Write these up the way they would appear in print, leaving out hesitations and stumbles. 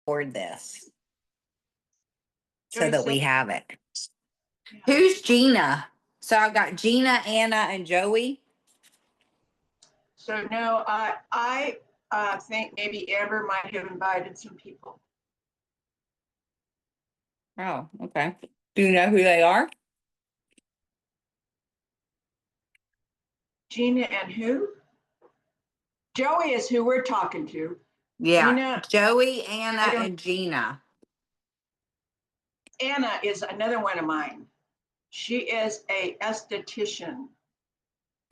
record this so Joy that said- we have it. Yeah. Who's Gina? So I've got Gina, Anna, and Joey. So no, I think maybe Amber might have invited some people. Oh, okay. Do you know who they are? Gina and who? Joey is who we're talking to. Yeah, Gina, Joey, Anna, I don't- and Gina. Anna is another one of mine. She is a esthetician.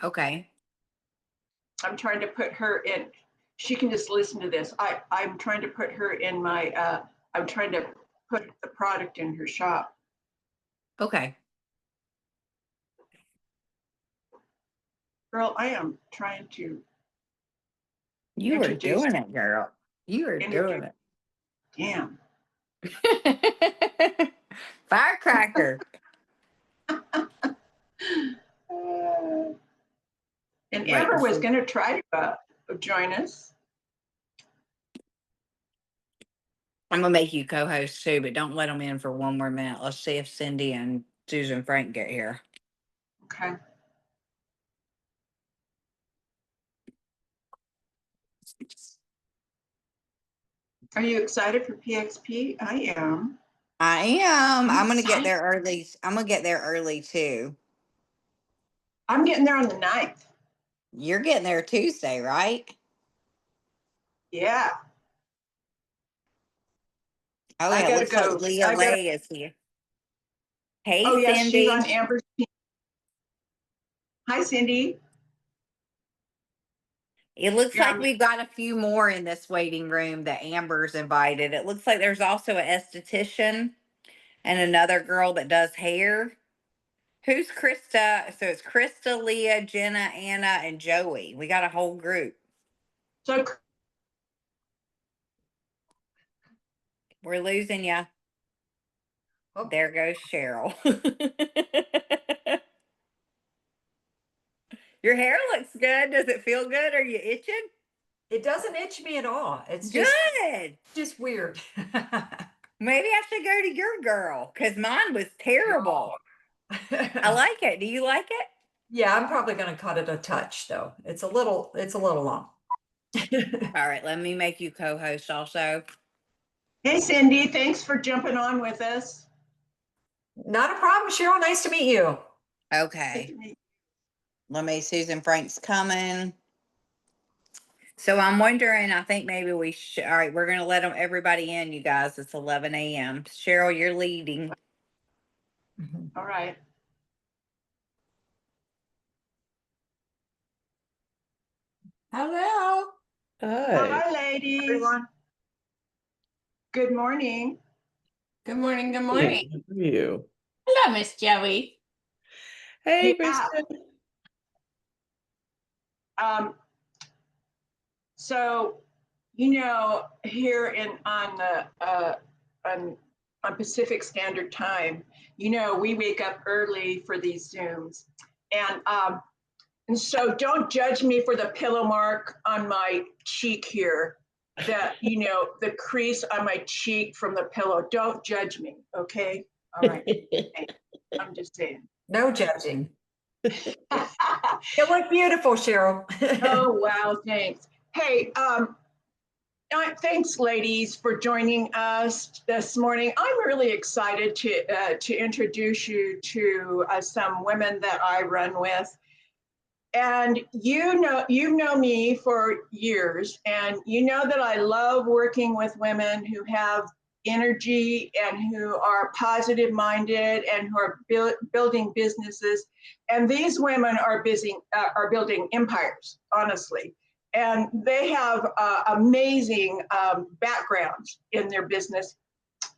Okay. I'm trying to put her in. She can just listen to this. I'm trying to put her in my. I'm trying to put the product in her shop. Okay. Girl, I am trying to. You are Introduce- doing it, girl. You are doing Damn. it. Firecracker. And Wait, Amber was so- going to try to join us. I'm gonna make you co-host too, but don't let them in for one more minute. Let's see if Cindy and Susan Frank get here. Okay. Are you excited for PXP? I am. I am. I'm gonna get there early. I'm gonna get there early too. I'm getting there on the 9th. You're getting there Tuesday, right? Yeah. Oh I yeah, gotta looks go. like Leah I gotta- Lay is here. Hey, Oh, yes, Cindy. she's on Amber's team. Hi, Cindy. It looks Yeah, like we've got a few more in this waiting room that Amber's invited. It looks like there's also an esthetician and another girl that does hair. Who's Krista? So it's Krista, Leah, Jenna, Anna, and Joey. We got a whole group. So We're losing ya. Oh. There goes Cheryl. Your hair looks good. Does it feel good? Are you itching? It doesn't itch me at all. It's Good. just weird. Maybe I should go to your girl because mine was terrible. I like it. Do you like it? Yeah, I'm probably gonna cut it a touch though. It's a little long. All right, let me make you co-host also. hey, Cindy, thanks for jumping on with us. Not a problem, Cheryl. Nice to meet you. Okay. Let me, Susan Frank's coming. So I'm wondering, I think maybe we should, all right, we're going to let them, everybody in, you guys. It's 11 a.m. Cheryl, you're leading. All right. Hello. Hi, ladies. Everyone. Good morning. Good morning. Good morning. How are you? Hello, Miss Joey. Hey, Yeah. Kristen. So, here on Pacific Standard Time, we wake up early for these Zooms, and so don't judge me for the pillow mark on my cheek here. That the crease on my cheek from the pillow. Don't judge me, okay? All right. I'm just saying. No judging. You look beautiful, Cheryl. Oh, wow, thanks. Hey, thanks, ladies, for joining us this morning. I'm really excited to introduce you to some women that I run with. And you know me for years, and you know that I love working with women who have energy and who are positive minded and who are building businesses. And these women are building empires, honestly. And they have amazing backgrounds in their business.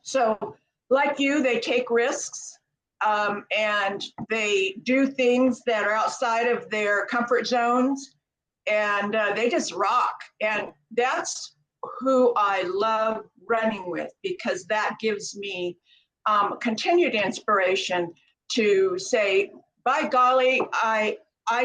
So like you, they take risks. And they do things that are outside of their comfort zones, and they just rock. And that's who I love running with, because that gives me continued inspiration to say, by golly, I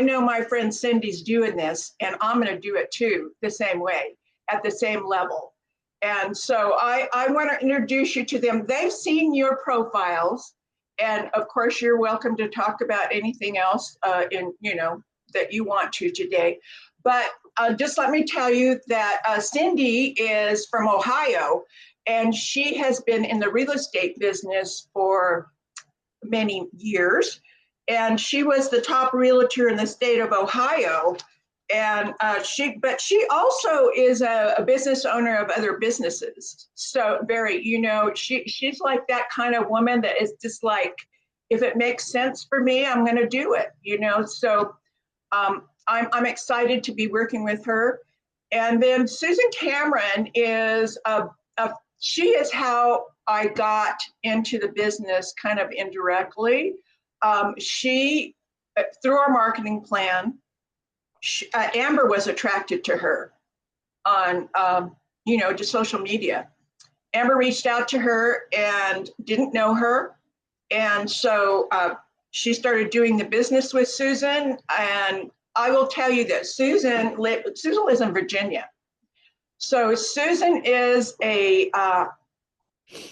know my friend Cindy's doing this, and I'm going to do it too, the same way, at the same level. And so I want to introduce you to them. They've seen your profiles. And of course, you're welcome to talk about anything else that you want to today. But just let me tell you that Cindy is from Ohio, and she has been in the real estate business for many years. And she was the top realtor in the state of Ohio. And she also is a business owner of other businesses. So she's like that kind of woman that is just like, if it makes sense for me, I'm going to do it, So I'm excited to be working with her. And then Susan Cameron she is how I got into the business kind of indirectly. She, through our marketing plan, Amber was attracted to her on, just social media. Amber reached out to her and didn't know her. And so she started doing the business with Susan. And I will tell you that Susan lives in Virginia. So Susan is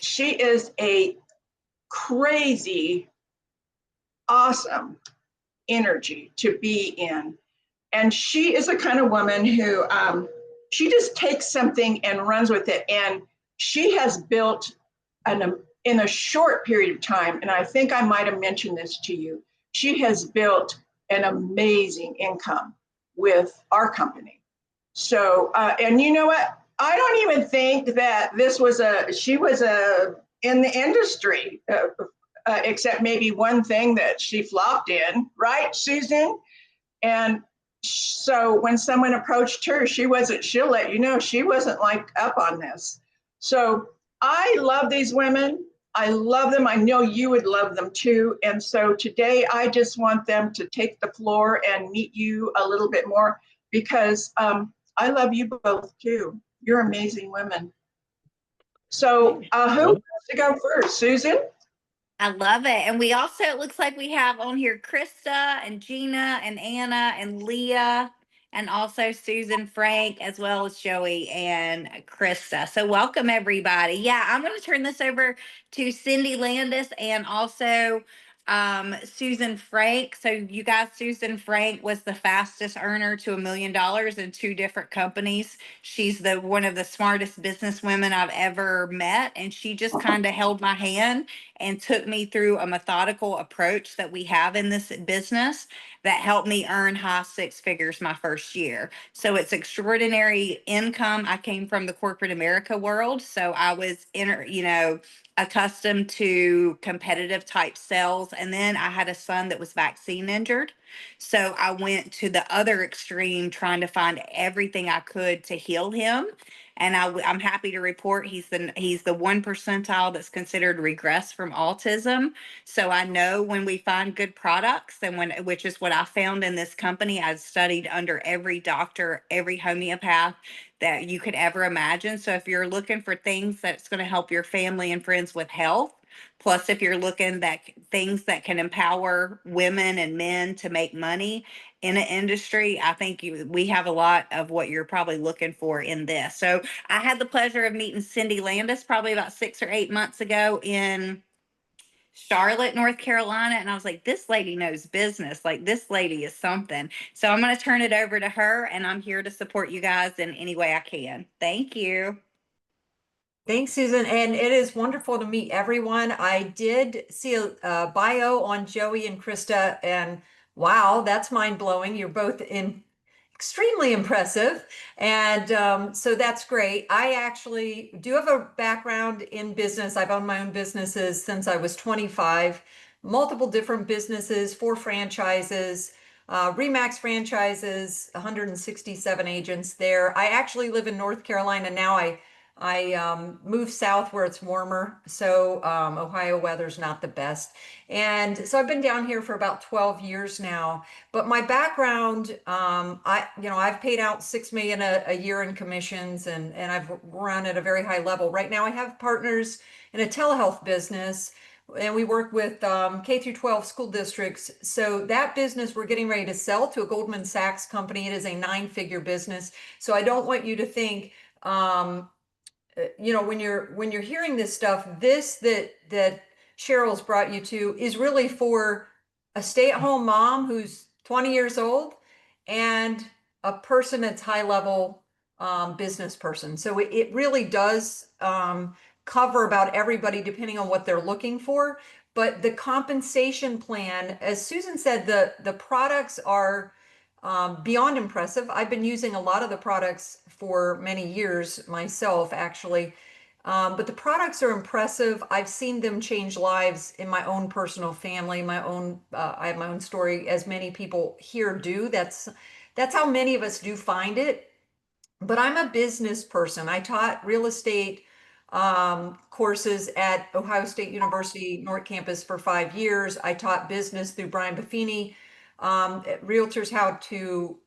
she is a crazy, awesome energy to be in. And she is the kind of woman who she just takes something and runs with it. And she has built in a short period of time, and I think I might have mentioned this to you, she has built an amazing income with our company. So, and you know what? I don't even think that she was in the industry, except maybe one thing that she flopped in, right, Susan? And so when someone approached her, she'll let you know, she wasn't like up on this. So I love these women. I love them. I know you would love them too. And so today I just want them to take the floor and meet you a little bit more, because I love you both too. You're amazing women. So who wants to go first? Susan? I love it. And we also, it looks like we have on here Krista and Gina and Anna and Leah and also Susan Frank, as well as Joey and Krista. So welcome everybody. Yeah, I'm going to turn this over to Cindy Landis and also Susan Frank. So you guys, Susan Frank was the fastest earner to $1 million in 2 different companies. She's one of the smartest businesswomen I've ever met. And she just kind of held my hand and took me through a methodical approach that we have in this business that helped me earn high 6 figures my first year. So it's extraordinary income. I came from the corporate America world. So I was accustomed to competitive type sales. And then I had a son that was vaccine injured. So I went to the other extreme, trying to find everything I could to heal him. And I'm happy to report he's the 1 percentile that's considered regress from autism. So I know when we find good products, and which is what I found in this company. I studied under every doctor, every homeopath that you could ever imagine. So if you're looking for things that's going to help your family and friends with health, plus if you're looking at things that can empower women and men to make money in an industry, I think we have a lot of what you're probably looking for in this. So I had the pleasure of meeting Cindy Landis probably about 6 or 8 months ago in Charlotte, North Carolina. And I was like, this lady knows business. Like, this lady is something. So I'm going to turn it over to her, and I'm here to support you guys in any way I can. Thank you. Thanks, Susan. And it is wonderful to meet everyone. I did see a bio on Joey and Krista, and wow, that's mind blowing. You're both extremely impressive. And so that's great. I actually do have a background in business. I've owned my own businesses since I was 25, multiple different businesses, 4 franchises, Remax franchises, 167 agents there. I actually live in North Carolina now. I moved south where it's warmer, so Ohio weather's not the best. And so I've been down here for about 12 years now. But my background, I've paid out $6 million a year in commissions, and I've run at a very high level. Right now I have partners in a telehealth business, and we work with K through 12 school districts. So that business we're getting ready to sell to a Goldman Sachs company. It is a 9-figure business. So I don't want you to think when you're hearing this stuff, that Cheryl's brought you to is really for a stay-at-home mom who's 20 years old and a person that's high level business person. So it really does cover about everybody depending on what they're looking for. But the compensation plan, as Susan said, the products are beyond impressive. I've been using a lot of the products for many years myself, actually. But the products are impressive. I've seen them change lives in my own personal family, I have my own story, as many people here do. That's how many of us do find it. But I'm a business person. I taught real estate courses at Ohio State University North Campus for 5 years. I taught business through Brian Buffini, realtors how to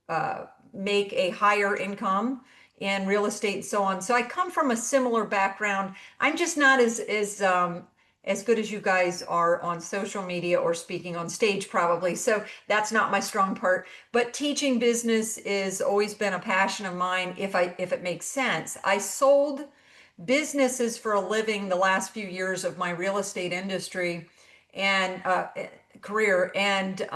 make a higher income in real estate and so on. So I come from a similar background. I'm just not as good as you guys are on social media or speaking on stage, probably. So that's not my strong part. But teaching business is always been a passion of mine. If it makes sense, I sold businesses for a living the last few years of my real estate industry and career, and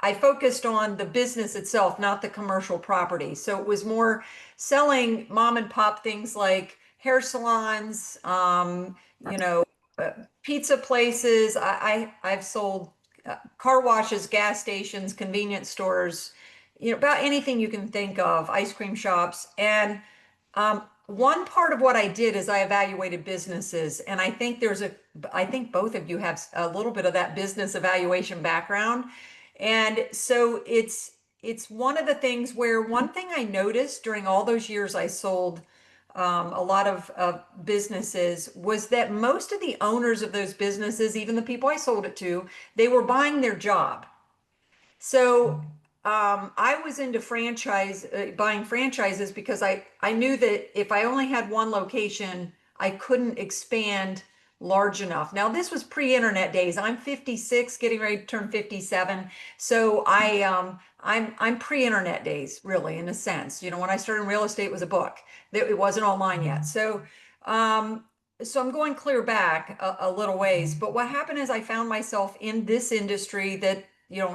I focused on the business itself, not the commercial property. So it was more selling mom and pop things like hair salons, you know, pizza places. I've sold car washes, gas stations, convenience stores, about anything you can think of, ice cream shops. And one part of what I did is I evaluated businesses, and I think I think both of you have a little bit of that business evaluation background. And so it's one of the things where one thing I noticed during all those years I sold a lot of businesses was that most of the owners of those businesses, even the people I sold it to, they were buying their job. So I was into buying franchises because I knew that if I only had one location, I couldn't expand large enough. Now, this was pre-internet days. I'm 56, getting ready to turn 57. So I'm pre-internet days, really, in a sense. When I started in real estate, it was a book. It wasn't online yet. So so I'm going clear back a little ways. But what happened is I found myself in this industry that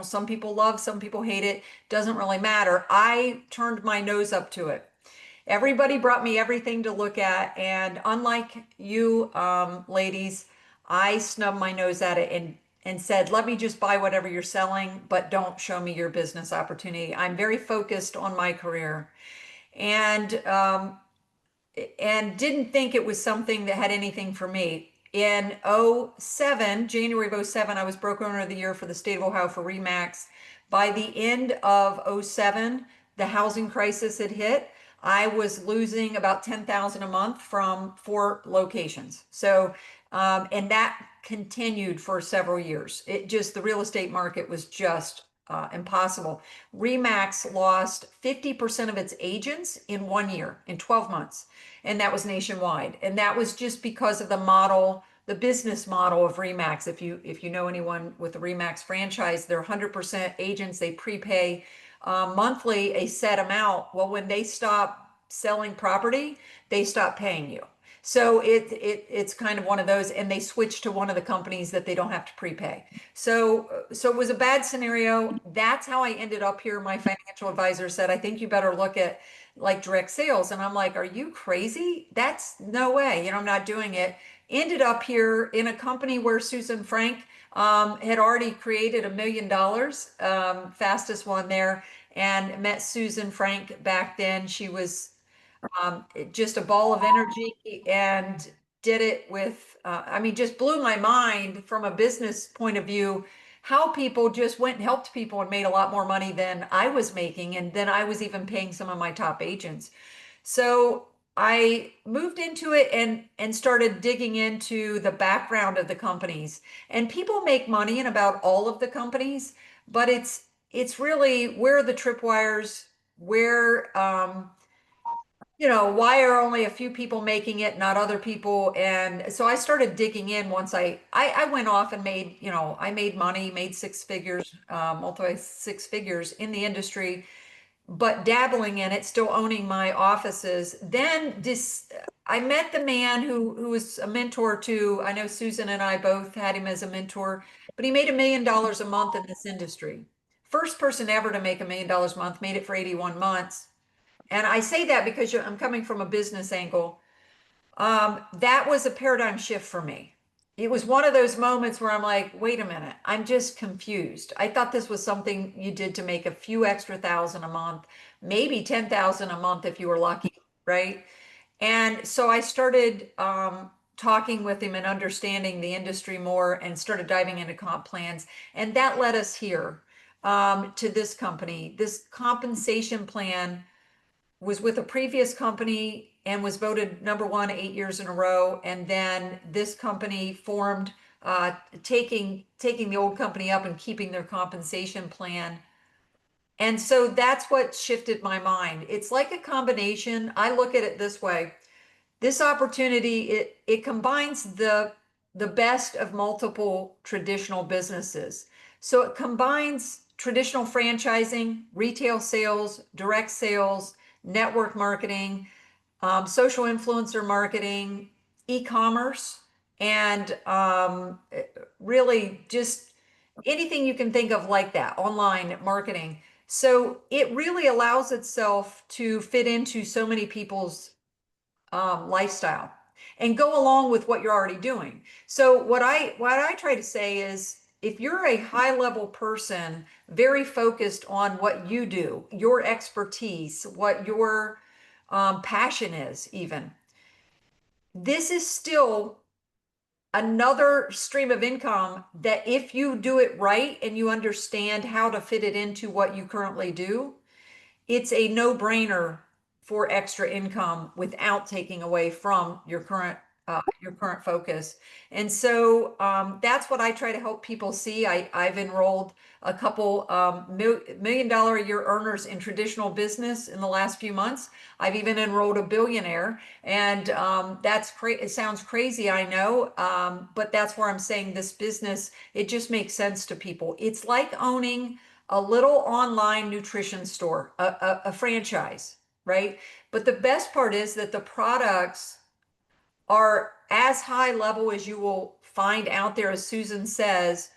some people love, some people hate it, doesn't really matter. I turned my nose up to it. Everybody brought me everything to look at. And unlike you, ladies, I snubbed my nose at it and said, let me just buy whatever you're selling, but don't show me your business opportunity. I'm very focused on my career. And didn't think it was something that had anything for me. In January of 07, I was broker owner of the year for the state of Ohio for RE/MAX. By the end of 07, the housing crisis had hit. I was losing about 10,000 a month from 4 locations. So, and that continued for several years. The real estate market was just impossible. RE/MAX lost 50% of its agents in 1 year, in 12 months. And that was nationwide. And that was just because of the business model of RE/MAX. If you know anyone with a RE/MAX franchise, they're 100% agents. They prepay monthly a set amount. Well, when they stop selling property, they stop paying you. So it's kind of one of those, and they switch to one of the companies that they don't have to prepay. So it was a bad scenario. That's how I ended up here. My financial advisor said, I think you better look at like direct sales. And I'm like, are you crazy? That's no way. I'm not doing it. Ended up here in a company where Susan Frank had already created $1 million, fastest one there, and met Susan Frank back then. She was just a ball of energy and did it with, just blew my mind from a business point of view, how people just went and helped people and made a lot more money than I was making. And then I was even paying some of my top agents. So I moved into it and started digging into the background of the companies. And people make money in about all of the companies, but it's really, where are the tripwires, where why are only a few people making it, not other people? And so I started digging in once I went off and made, I made money, made 6 figures, multi 6 figures in the industry but dabbling in it, still owning my offices. Then I met the man who was a mentor to, I know Susan and I both had him as a mentor, but he made $1 million a month in this industry. First person ever to make $1 million a month, made it for 81 months. And I say that because I'm coming from a business angle. That was a paradigm shift for me. It was one of those moments where I'm like, wait a minute, I'm just confused. I thought this was something you did to make a few extra thousand a month, maybe 10,000 a month if you were lucky, right? And so I started talking with him and understanding the industry more and started diving into comp plans. And that led us here to this company. This compensation plan was with a previous company and was voted #1 8 years in a row. And then this company formed, taking the old company up and keeping their compensation plan. And so that's what shifted my mind. It's like a combination. I look at it this way. This opportunity, it combines the best of multiple traditional businesses. So it combines traditional franchising, retail sales, direct sales, network marketing, social influencer marketing, e-commerce, and really just anything you can think of like that, online marketing. So it really allows itself to fit into so many people's lifestyle and go along with what you're already doing. So what I try to say is, if you're a high level person, very focused on what you do, your expertise, what your passion is, even, this is still another stream of income that if you do it right and you understand how to fit it into what you currently do, it's a no-brainer for extra income without taking away from your current focus. And so that's what I try to help people see. I've enrolled a couple $1 million a year earners in traditional business in the last few months. I've even enrolled a billionaire, and it sounds crazy, I know, but that's where I'm saying this business, it just makes sense to people. It's like owning a little online nutrition store, a franchise, right? But the best part is that the products are as high level as you will find out there, as Susan says,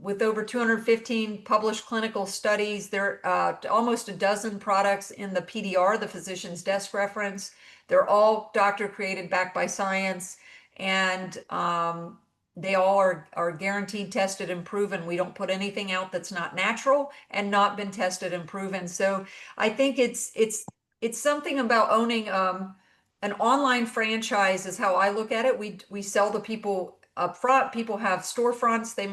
with over 215 published clinical studies. There are almost a dozen products in the PDR, the physician's desk reference. They're all doctor created, backed by science, and they all are guaranteed, tested, and proven. We don't put anything out that's not natural and not been tested and proven. So I think it's something about owning an online franchise is how I look at it. We sell to people up front. People have storefronts. They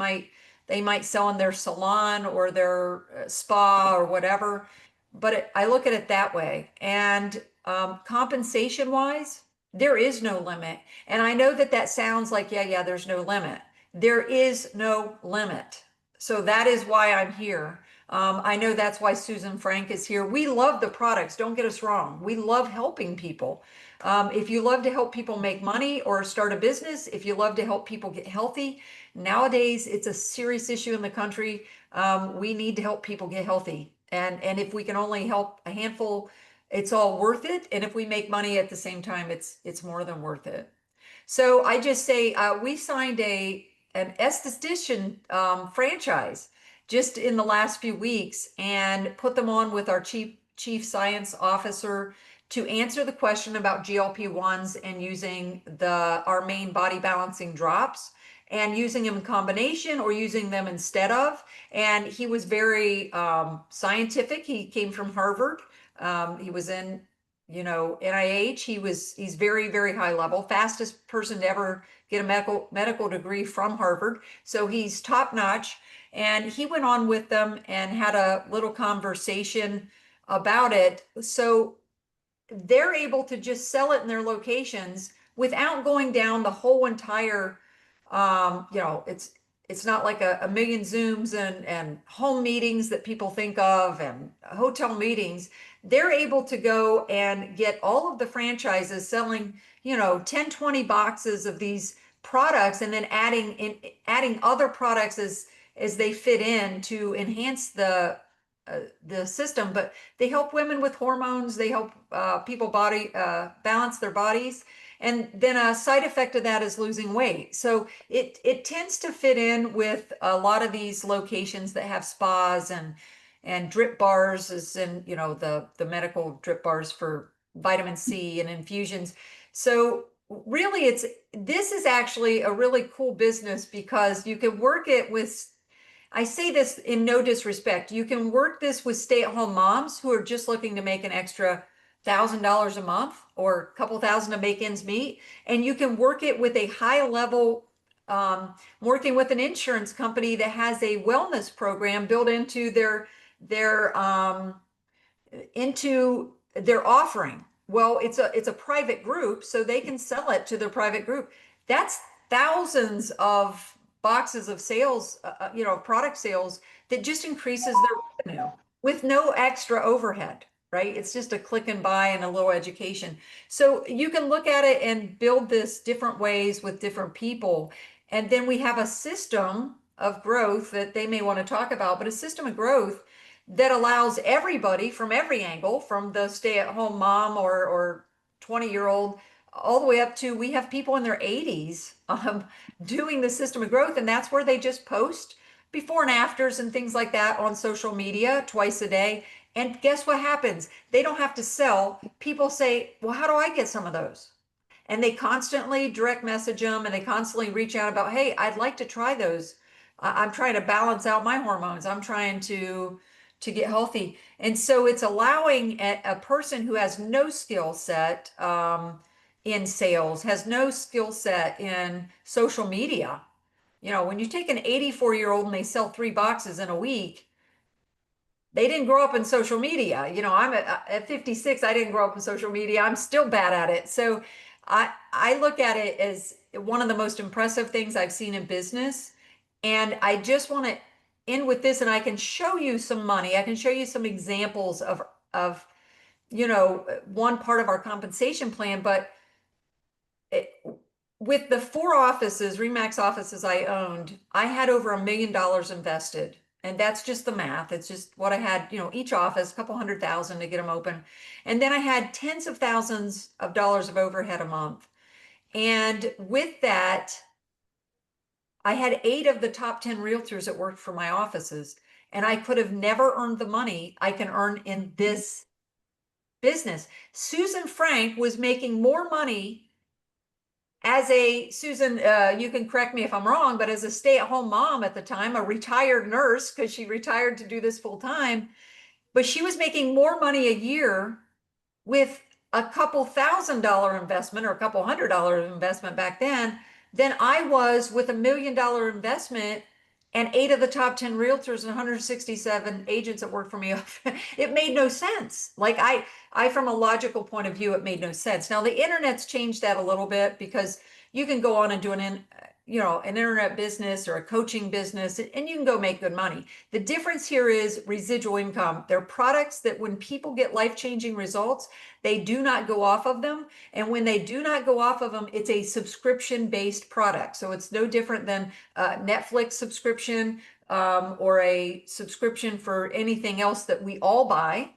might sell in their salon or their spa or whatever. But I look at it that way. And compensation wise, there is no limit. And I know that sounds like, yeah, there's no limit. There is no limit. So that is why I'm here. I know that's why Susan Frank is here. We love the products. Don't get us wrong. We love helping people. If you love to help people make money or start a business, if you love to help people get healthy, nowadays it's a serious issue in the country. We need to help people get healthy. And if we can only help a handful, it's all worth it. And if we make money at the same time, it's more than worth it. So I just say we signed an esthetician franchise just in the last few weeks and put them on with our chief science officer to answer the question about GLP-1s and using our main body balancing drops and using them in combination or using them instead of. And he was very scientific. He came from Harvard. He was in, NIH. He's very, very high level, fastest person to ever get a medical degree from Harvard. So he's top notch. And he went on with them and had a little conversation about it. So they're able to just sell it in their locations without going down the whole entire, it's not like a million Zooms and home meetings that people think of and hotel meetings. They're able to go and get all of the franchises selling, 10, 20 boxes of these products, and then adding other products as they fit in to enhance the the system, but they help women with hormones. They help people balance their bodies. And then a side effect of that is losing weight. So it tends to fit in with a lot of these locations that have spas and drip bars, as in, you know, the medical drip bars for vitamin C and infusions. So really this is actually a really cool business because you can work it with, I say this in no disrespect, you can work this with stay-at-home moms who are just looking to make an extra $1,000 a month or a couple thousand to make ends meet. And you can work it with a high level, working with an insurance company that has a wellness program built into their offering. Well, it's a private group, so they can sell it to their private group. That's thousands of boxes of sales, product sales that just increases their revenue with no extra overhead, right? It's just a click and buy and a little education. So you can look at it and build this different ways with different people. And then we have a system of growth that they may want to talk about, but a system of growth that allows everybody from every angle, from the stay-at-home mom or 20-year-old all the way up to, we have people in their 80s doing the system of growth, and that's where they just post before and afters and things like that on social media twice a day. And guess what happens? They don't have to sell. People say, well, how do I get some of those? And they constantly direct message them, and they constantly reach out about, hey, I'd like to try those. I'm trying to balance out my hormones. I'm trying to get healthy. And so it's allowing a person who has no skill set in sales, has no skill set in social media. You know, when you take an 84-year-old and they sell 3 boxes in a week, they didn't grow up in social media. You know, I'm at 56, I didn't grow up in social media. I'm still bad at it. So I look at it as one of the most impressive things I've seen in business. And I just want to end with this, and I can show you some money. I can show you some examples of one part of our compensation plan, but with the 4 offices, RE/MAX offices I owned, I had over $1 million invested. And that's just the math. It's just what I had, each office, a couple $100,000 to get them open. And then I had tens of thousands of dollars of overhead a month. And with that, I had 8 of the top 10 realtors that worked for my offices, and I could have never earned the money I can earn in this business. Susan Frank was making more money as Susan, you can correct me if I'm wrong, but as a stay-at-home mom at the time, a retired nurse, because she retired to do this full time, but she was making more money a year with a couple $1,000 investment or a couple $100 investment back then than I was with $1 million investment and 8 of the top 10 realtors and 167 agents that work for me. It made no sense. Like I, from a logical point of view, it made no sense. Now the internet's changed that a little bit, because you can go on and do an internet business or a coaching business, and you can go make good money. The difference here is residual income. They're products that when people get life-changing results, they do not go off of them. And when they do not go off of them, it's a subscription-based product. So it's no different than a Netflix subscription or a subscription for anything else that we all buy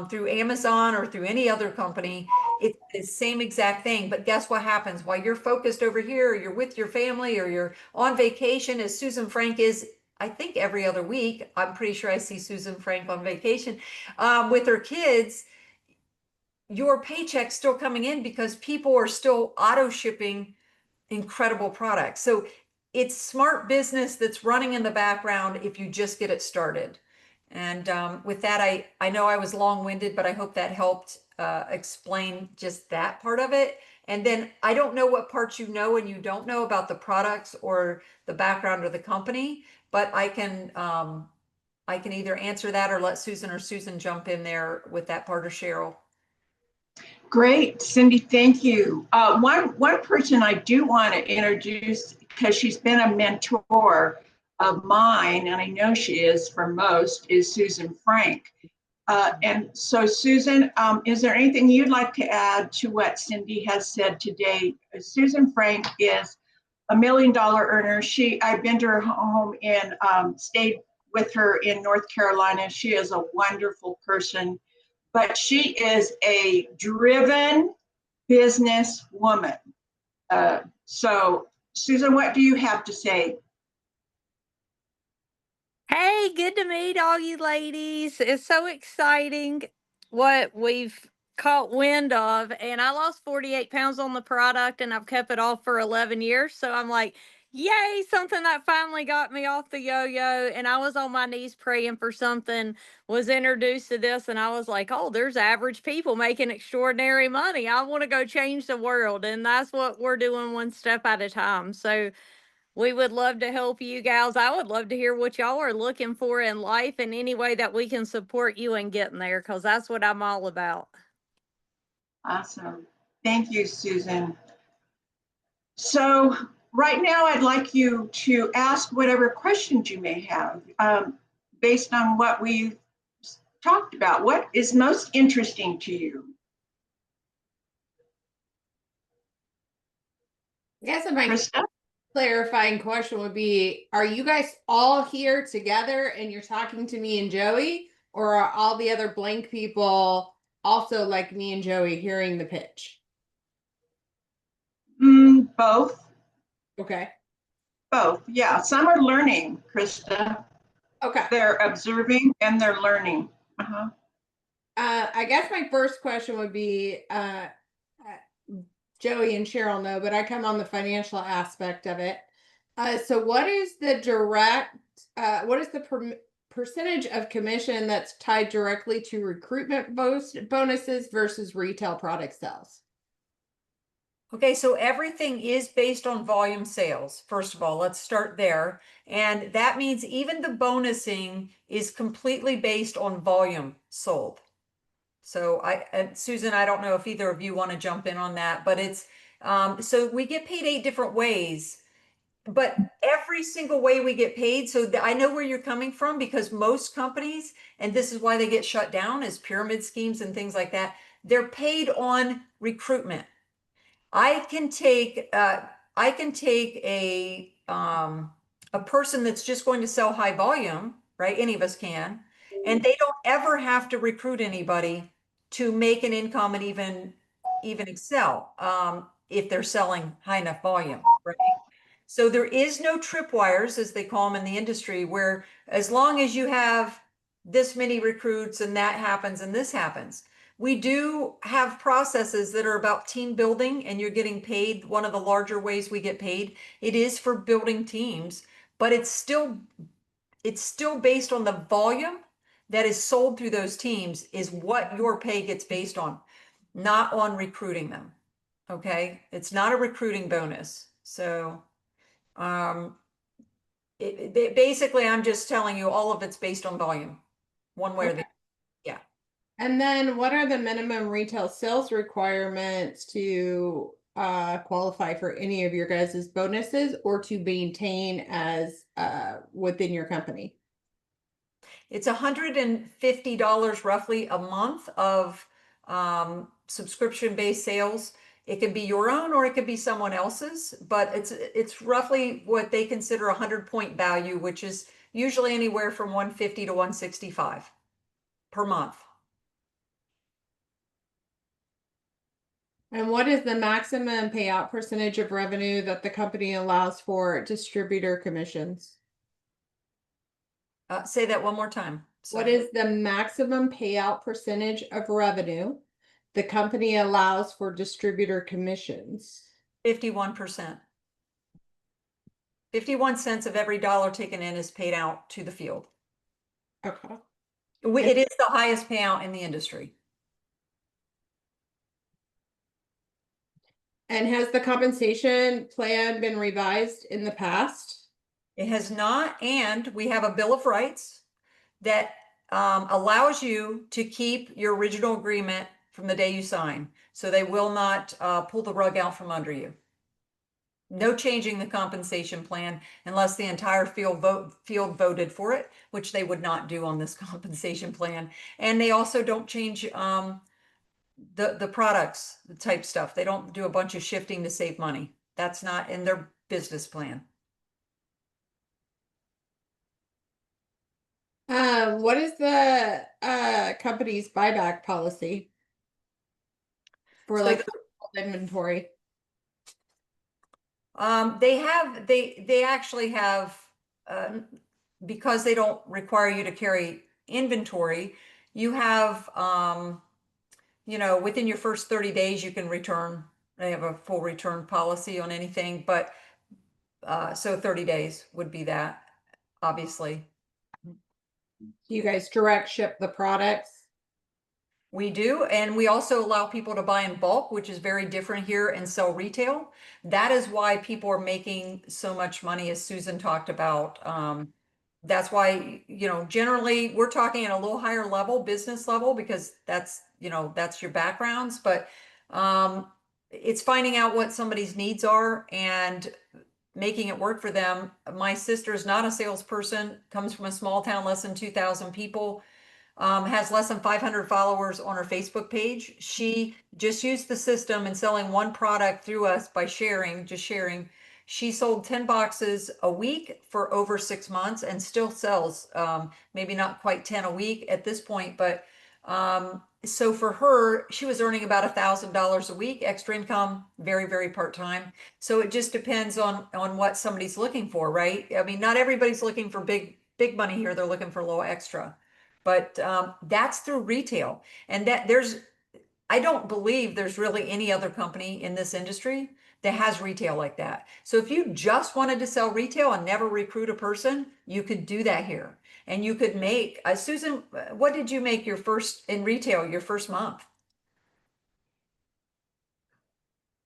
through Amazon or through any other company. It's the same exact thing. But guess what happens? While you're focused over here, or you're with your family, or you're on vacation, as Susan Frank is, I think every other week, I'm pretty sure I see Susan Frank on vacation with her kids, your paycheck's still coming in because people are still auto shipping incredible products. So it's smart business that's running in the background if you just get it started. And with that, I know I was long-winded, but I hope that helped explain just that part of it. And then I don't know what parts you know and you don't know about the products or the background of the company, but I can either answer that or let Susan jump in there with that part, or Cheryl. Great, Cindy, thank you. One person I do want to introduce, because she's been a mentor of mine, and I know she is for most, is Susan Frank. And so Susan, is there anything you'd like to add to what Cindy has said today? Susan Frank is $1 million earner. I've been to her home and stayed with her in North Carolina. She is a wonderful person, but she is a driven business woman. So, Susan, what do you have to say? Hey, good to meet all you ladies. It's so exciting what we've caught wind of. And I lost 48 pounds on the product and I've kept it off for 11 years. So I'm like, yay, something that finally got me off the yo yo. And I was on my knees praying for something, was introduced to this, and I was like, oh, there's average people making extraordinary money. I want to go change the world. And that's what we're doing, one step at a time. So, we would love to help you gals. I would love to hear what y'all are looking for in life and any way that we can support you in getting there, because that's what I'm all about. Awesome. Thank you, Susan. So right now, I'd like you to ask whatever questions you may have based on what we've talked about. What is most interesting to you? I guess my Krista? clarifying question would be, are you guys all here together and you're talking to me and Joey, or are all the other blank people also like me and Joey hearing the pitch? Both. Okay. Both. Yeah. Some are learning, Krista. Okay. They're observing and they're learning. Uh-huh. I guess my first question would be, Joey and Cheryl know, but I come on the financial aspect of it. So what is the percentage of commission that's tied directly to recruitment bonuses versus retail product sales? Okay, so everything is based on volume sales. First of all, let's start there. And that means even the bonusing is completely based on volume sold. So Susan, I don't know if either of you want to jump in on that, but it's, so we get paid 8 different ways, but every single way we get paid. So I know where you're coming from, because most companies, and this is why they get shut down, is pyramid schemes and things like that. They're paid on recruitment. I can take a person that's just going to sell high volume, right? Any of us can, and they don't ever have to recruit anybody to make an income and even excel if they're selling high enough volume, right? So there is no tripwires, as they call them in the industry, where as long as you have this many recruits and that happens and this happens. We do have processes that are about team building, and you're getting paid. One of the larger ways we get paid, it is for building teams, but it's still based on the volume that is sold through those teams is what your pay gets based on, not on recruiting them. Okay, it's not a recruiting bonus. So basically, I'm just telling you all of it's based on volume, one way or the other. Yeah. And then what are the minimum retail sales requirements to qualify for any of your guys' bonuses or to maintain as within your company? It's $150 roughly a month of subscription-based sales. It can be your own or it could be someone else's, but it's roughly what they consider a 100-point value, which is usually anywhere from 150 to 165 per month. And what is the maximum payout percentage of revenue that the company allows for distributor commissions? Say that one more time. What Sorry. is the maximum payout percentage of revenue the company allows for distributor commissions? 51%. 51 cents of every dollar taken in is paid out to the field. Okay. It is the highest payout in the industry. And has the compensation plan been revised in the past? It has not, and we have a Bill of Rights that allows you to keep your original agreement from the day you sign. So they will not pull the rug out from under you. No changing the compensation plan unless the entire field voted for it, which they would not do on this compensation plan. And they also don't change the products, the type stuff. They don't do a bunch of shifting to save money. That's not in their business plan. What is the company's buyback policy for So like inventory? They actually have, because they don't require you to carry inventory, you have, within your first 30 days, you can return. They have a full return policy on anything, but, so 30 days would be that, obviously. Do you guys direct ship the products? We do, and we also allow people to buy in bulk, which is very different here, and sell retail. That is why people are making so much money, as Susan talked about. That's why, generally we're talking at a little higher level, business level, because that's your backgrounds, but it's finding out what somebody's needs are and making it work for them. My sister's not a salesperson, comes from a small town, less than 2,000 people. Has less than 500 followers on her Facebook page. She just used the system and selling one product through us by just sharing. She sold 10 boxes a week for over 6 months and still sells, maybe not quite 10 a week at this point, but so for her, she was earning about $1,000 a week, extra income, very, very part-time. So it just depends on what somebody's looking for, right? I mean, not everybody's looking for big money here. They're looking for a little extra. But that's through retail. And I don't believe there's really any other company in this industry that has retail like that. So if you just wanted to sell retail and never recruit a person, you could do that here. And you could make, Susan, what did you make your first month?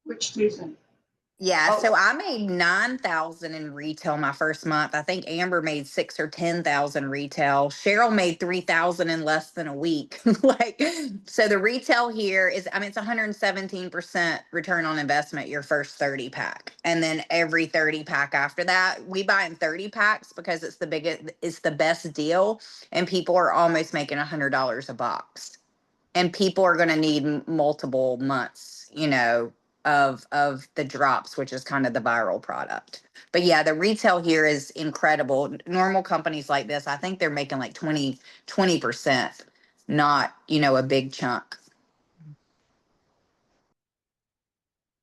Which season? Yeah, Oh. so I made 9,000 in retail my first month. I think Amber made 6 or 10,000 retail. Cheryl made 3,000 in less than a week. So the retail here is, I mean, it's 117% return on investment your first 30 pack. And then every 30 pack after that, we buy in 30 packs because it's the best deal. And people are almost making $100 a box. And people are going to need multiple months, of the drops, which is kind of the viral product. But yeah, the retail here is incredible. Normal companies like this, I think they're making like 20%, not, a big chunk.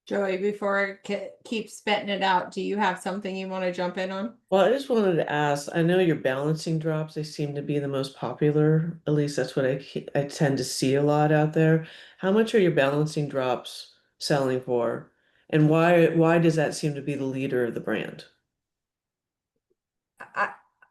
Joey, before I keep spitting it out, do you have something you want to jump in on? Well, I just wanted to ask, I know your balancing drops, they seem to be the most popular. At least that's what I tend to see a lot out there. How much are your balancing drops selling for? And why does that seem to be the leader of the brand?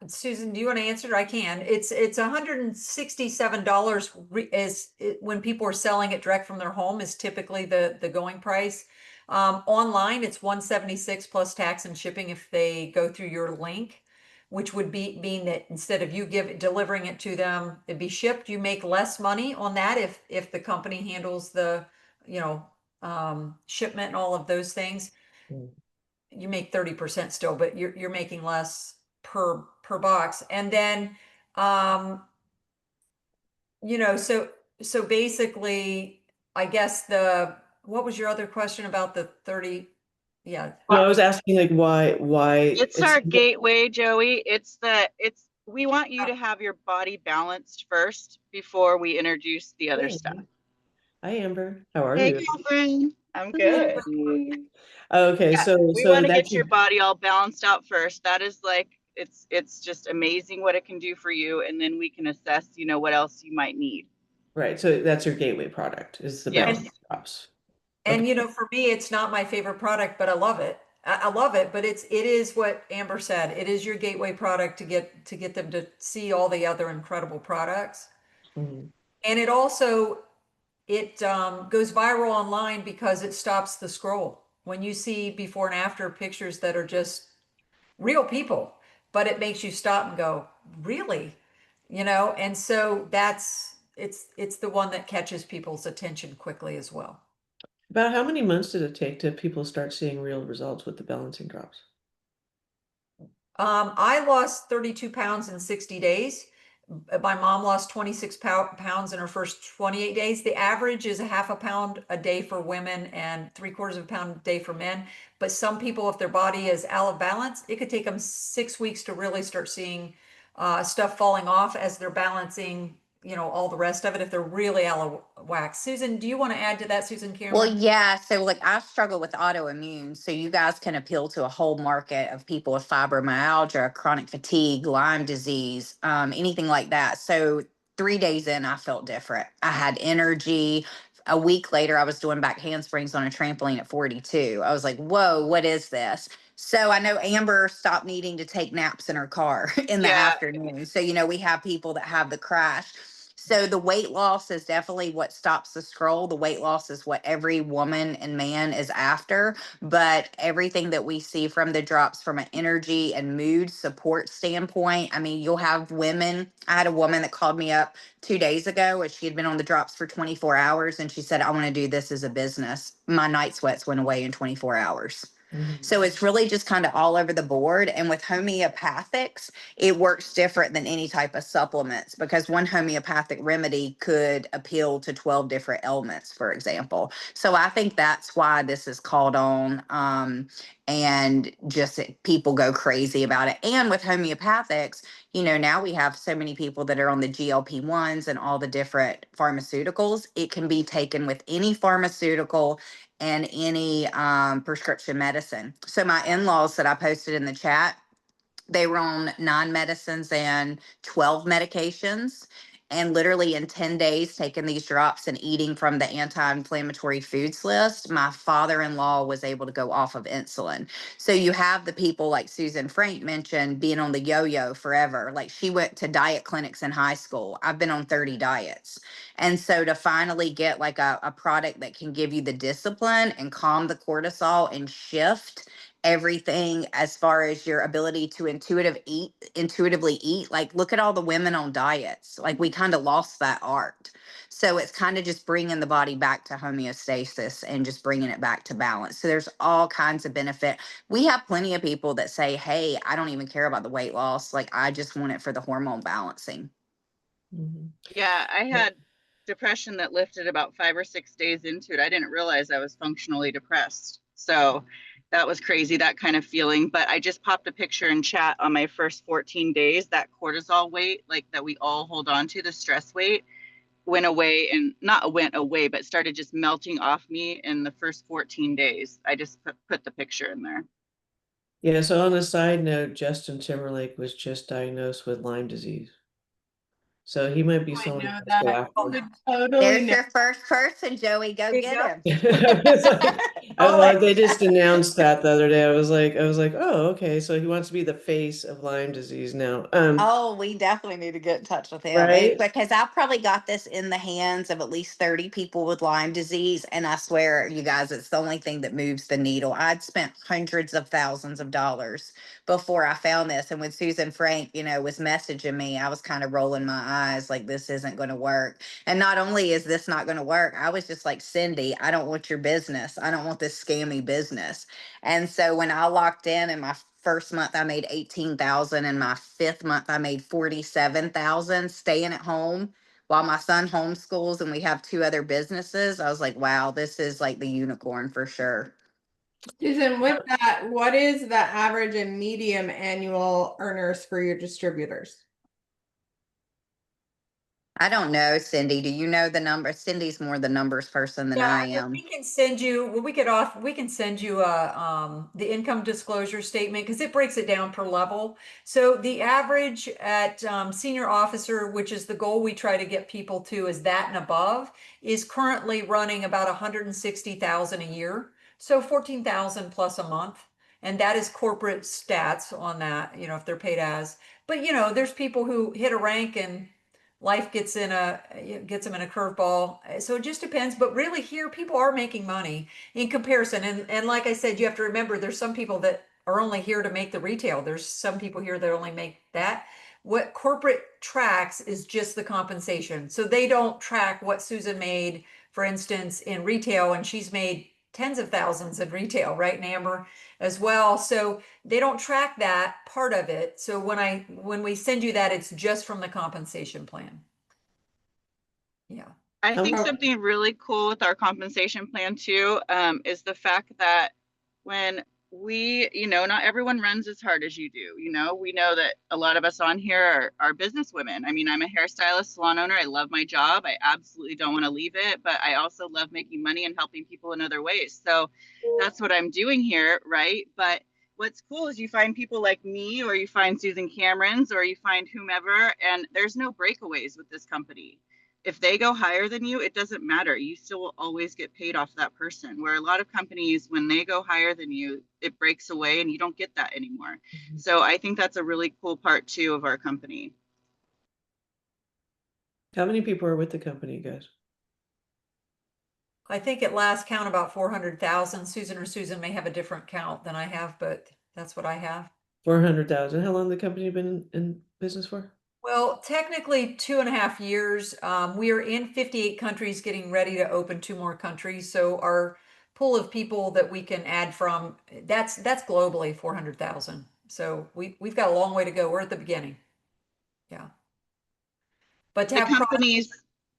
Susan, do you want to answer it? I can. It's $167 when people are selling it direct from their home is typically the going price. Online, it's $176 plus tax and shipping if they go through your link, which would mean that instead of you delivering it to them, it'd be shipped. You make less money on that if the company handles the, shipment and all of those things. Mm. You make 30% still, but you're making less per box. And then so basically, I guess what was your other question about the 30? Yeah. No, I was asking like why It's our gateway, Joey. We want you to have your body balanced first before we introduce the other Hey. stuff. Hi Amber, how are Hey, you? girlfriend. I'm good. Okay, Yeah, so we want to that's get your body all balanced out first. That is like it's just amazing what it can do for you, and then we can assess, what else you might need. right. So that's your gateway product is the Yes. balance drops. And Okay. for me, it's not my favorite product, but I love it. I love it, but it is what Amber said. It is your gateway product to get them to see all the other incredible products. Mhm. And it also goes viral online because it stops the scroll. When you see before and after pictures that are just real people, but it makes you stop and go, really? And so it's the one that catches people's attention quickly as well. About how many months did it take to people start seeing real results with the balancing drops? I lost 32 pounds in 60 days. My mom lost 26 pounds in her first 28 days. The average is a half a pound a day for women and 3/4 of a pound a day for men. But some people, if their body is out of balance, it could take them 6 weeks to really start seeing stuff falling off as they're balancing, all the rest of it if they're really out of whack. Susan, do you want to add to that, Susan Well, Cameron? yeah. So, like, I struggle with autoimmune. So, you guys can appeal to a whole market of people with fibromyalgia, chronic fatigue, Lyme disease, anything like that. So, 3 days in, I felt different. I had energy. A week later, I was doing back handsprings on a trampoline at 42. I was like, whoa, what is this? So, I know Amber stopped needing to take naps in her car in the Yeah. afternoon. So, we have people that have the crash. So the weight loss is definitely what stops the scroll. The weight loss is what every woman and man is after. But everything that we see from the drops from an energy and mood support standpoint, I mean, you'll have women. I had a woman that called me up 2 days ago and she had been on the drops for 24 hours. And she said, I want to do this as a business. My night sweats went away in 24 hours. So it's really just kind of all over the board. And with homeopathics, it works different than any type of supplements because one homeopathic remedy could appeal to 12 different ailments, for example. So I think that's why this is called on. And just people go crazy about it. And with homeopathics, now we have so many people that are on the GLP-1s and all the different pharmaceuticals. It can be taken with any pharmaceutical and any prescription medicine. So my in-laws that I posted in the chat, they were on 9 medicines and 12 medications. And literally in 10 days, taking these drops and eating from the anti-inflammatory foods list, my father-in-law was able to go off of insulin. So you have the people like Susan Frank mentioned being on the yo-yo forever. Like she went to diet clinics in high school. I've been on 30 diets. And so to finally get like a product that can give you the discipline and calm the cortisol and shift everything as far as your ability to intuitively eat. Like look at all the women on diets. Like we kind of lost that art. So it's kind of just bringing the body back to homeostasis and just bringing it back to balance. So there's all kinds of benefit. We have plenty of people that say, hey, I don't even care about the weight loss. Like I just want it for the hormone balancing. Yeah, I had depression that lifted about 5 or 6 days into it. I didn't realize I was functionally depressed. So that was crazy, that kind of feeling. But I just popped a picture in chat on my first 14 days, that cortisol weight, like that we all hold on to, the stress weight, went away and not went away, but started just melting off me in the first 14 days. I just put the picture in there. Yeah, so on a side note, Justin Timberlake was just diagnosed with Lyme disease. So he might be I someone know to go that. after. Totally There's know. your first person, Joey. Go There you get go. him. They just announced that the other day. I was like, oh, okay. So he wants to be the face of Lyme disease now. Oh, we definitely need to get in touch with him Right? because I probably got this in the hands of at least 30 people with Lyme disease. And I swear, you guys, it's the only thing that moves the needle. I'd spent hundreds of thousands of dollars before I found this. And when Susan Frank, was messaging me, I was kind of rolling my eyes like, this isn't going to work. And not only is this not going to work, I was just like, Cindy, I don't want your business. I don't want this scammy business. And so when I locked in my first month I made 18,000 and my 5th month I made 47,000 staying at home while my son homeschools and we have 2 other businesses. I was like, wow, this is like the unicorn for sure. Susan, with that, what is the average and medium annual earners for your distributors? I don't know, Cindy. Do you know the number? Cindy's more the numbers person than I Yeah, am. we can send you, when we get off, we can send you the income disclosure statement because it breaks it down per level. So the average at senior officer, which is the goal we try to get people to, is that and above, is currently running about 160,000 a year. So 14,000 plus a month. And that is corporate stats on that, if they're paid as. But there's people who hit a rank and life gets them in a curveball. So it just depends. But really here, people are making money in comparison. And like I said, you have to remember there's some people that are only here to make the retail. There's some people here that only make that. What corporate tracks is just the compensation. So they don't track what Susan made, for instance, in retail, and she's made tens of thousands in retail, right, and Amber as well. So they don't track that part of it. So when we send you that, it's just from the compensation plan. Yeah. I think Oh. something really cool with our compensation plan too, is the fact that when we, not everyone runs as hard as you do. We know that a lot of us on here are business women. I mean, I'm a hairstylist, salon owner. I love my job. I absolutely don't want to leave it, but I also love making money and helping people in other ways. So that's what I'm doing here, right? But what's cool is you find people like me, or you find Susan Cameron's, or you find whomever, and there's no breakaways with this company. If they go higher than you, it doesn't matter. You still will always get paid off that person. Where a lot of companies, when they go higher than you, it breaks away and you don't get that anymore. So I think that's a really cool part too of our company. How many people are with the company, guys? I think at last count about 400,000. Susan or Susan may have a different count than I have, but that's what I have. 400,000. How long the company been in business for? Well, technically 2.5 years. We are in 58 countries, getting ready to open 2 more countries. So our pool of people that we can add from, that's globally 400,000. So we've got a long way to go. We're at the beginning. Yeah. But to The have products, companies,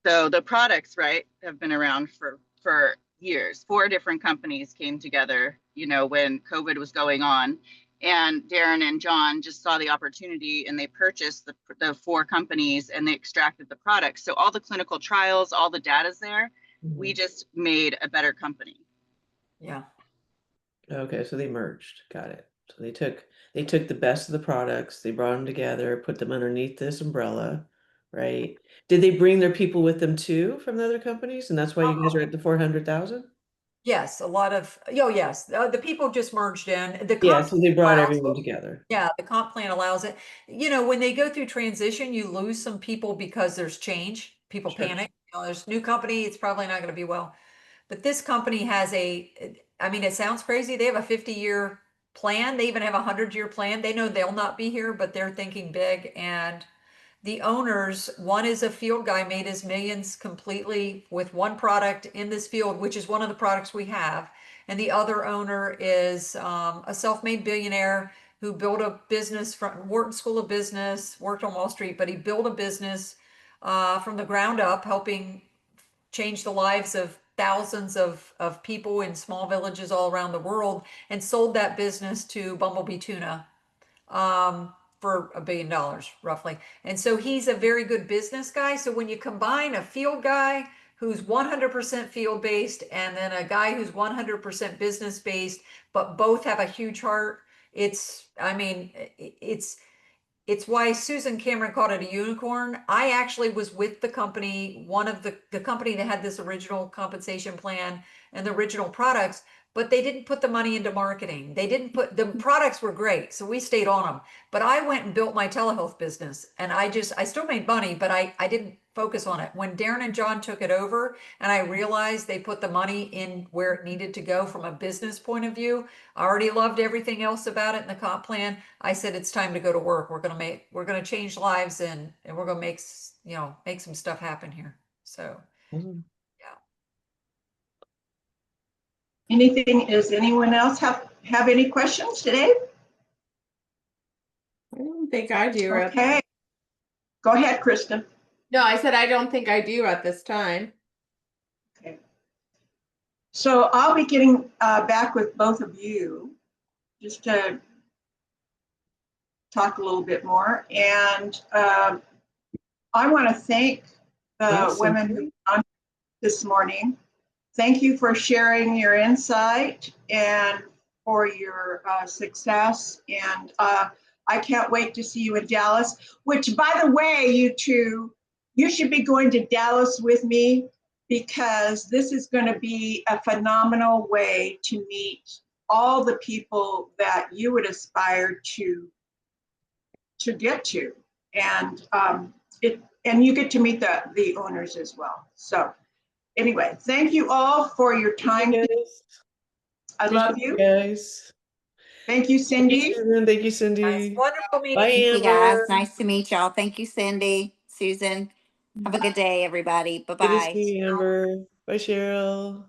though, the products, right, have been around for years. 4 different companies came together, when COVID was going on. And Darren and John just saw the opportunity and they purchased the 4 companies and they extracted the products. So all the clinical trials, all the data's there. We just made a better company. yeah. Okay, so they merged. Got it. So they took the best of the products, they brought them together, put them underneath this umbrella, right? Did they bring their people with them too from the other companies? And that's why you guys are at the 400,000? Yes, a lot of, oh, yes, the people just merged in. The Yeah, comp so they brought allows everyone it. together. Yeah, the comp plan allows it. When they go through transition, you lose some people because there's change. People Sure. panic. There's new company, it's probably not going to be well. But this company has I mean, it sounds crazy. They have a 50-year plan. They even have a 100-year plan. They know they'll not be here, but they're thinking big. And the owners, one is a field guy, made his millions completely with one product in this field, which is one of the products we have. And the other owner is a self-made billionaire who built a business from Wharton School of Business, worked on Wall Street, but he built a business from the ground up, helping change the lives of thousands of people in small villages all around the world, and sold that business to Bumblebee Tuna for $1 billion roughly. And so he's a very good business guy. So when you combine a field guy who's 100% field based and then a guy who's 100% business based, but both have a huge heart, it's why Susan Cameron called it a unicorn. I actually was with the company, one of the company that had this original compensation plan and the original products, but they didn't put the money into marketing. They didn't put, the products were great, so we stayed on them. But I went and built my telehealth business, and I still made money, but I didn't focus on it. When Darren and John took it over and I realized they put the money in where it needed to go from a business point of view, I already loved everything else about it in the comp plan. I said, it's time to go to work. We're going to change lives and we're going to make some stuff happen here. So, Mhm. Does anyone else have any questions today? I don't think I do. Okay. Go ahead, Kristen. No, I said I don't think I do at this time. Okay. So I'll be getting back with both of you just to talk a little bit more. And I want to thank the Thanks, women Cynthia. who on this morning. Thank you for sharing your insight and for your success. And I can't wait to see you in Dallas, which, by the way, you two, you should be going to Dallas with me, because this is going to be a phenomenal way to meet all the people that you would aspire to get to. And and you get to meet the owners as well. So anyway, thank you all for your time. Thank you, guys. I love you. Guys. Thank you, Thank you, Cindy. Susan. Thank you, nice, Cindy. wonderful meeting. Bye, Thank you guys. Amber. Nice to meet y'all. Thank you, Cindy, Susan. Have a good day, everybody. Good to Bye-bye. see you, Amber. Bye, Cheryl.